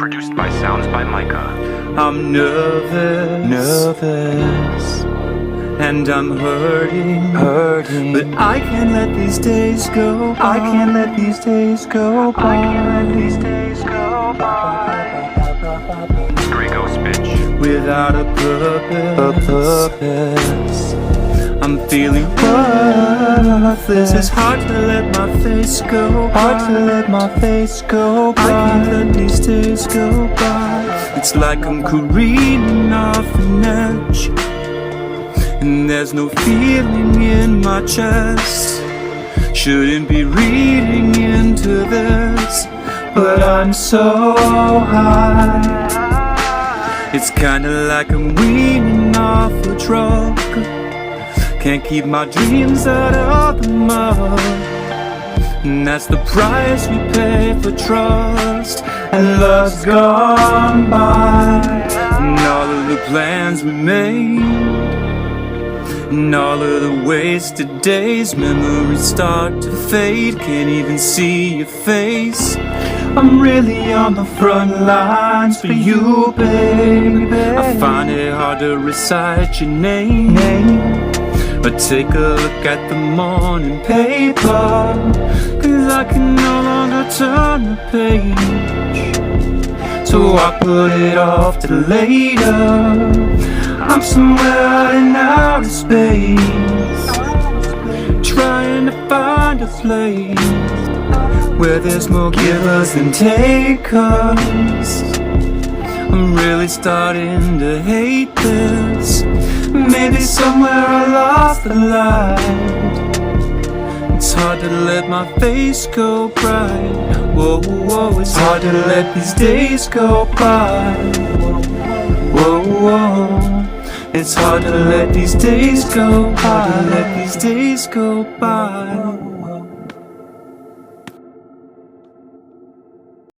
Produced by Sounds by Micah. I'm nervous, and I'm hurting, but I can't let these days go by. I can't let these days go by. I can't let these days go by. Draco Spitch. Without a purpose, I'm feeling worthless. It's hard to let my face go by. Hard to let my face go by. I can't let these days go by. It's like I'm careening off an edge, and there's no feeling in my chest. Shouldn't be reading into this, but I'm so high. It's kinda like I'm weaning off a drug. Can't keep my dreams out of the mud, and that's the price we pay for trust. And love's gone by, and all of the plans we made, and all of the wasted days. Memories start to fade, can't even see your face. I'm really on the front lines for you, baby. I find it hard to recite your name, but take a look at the morning paper, 'cause I can no longer turn the page. So I put it off to later. I'm somewhere out in outer space, trying to find a place where there's more givers than takers. I'm really starting to hate this. Maybe somewhere I lost the light. It's hard to let my face go bright. Whoa, whoa, it's hard to let these days go by. Whoa, whoa, it's hard to let these days go by. Let these days go by.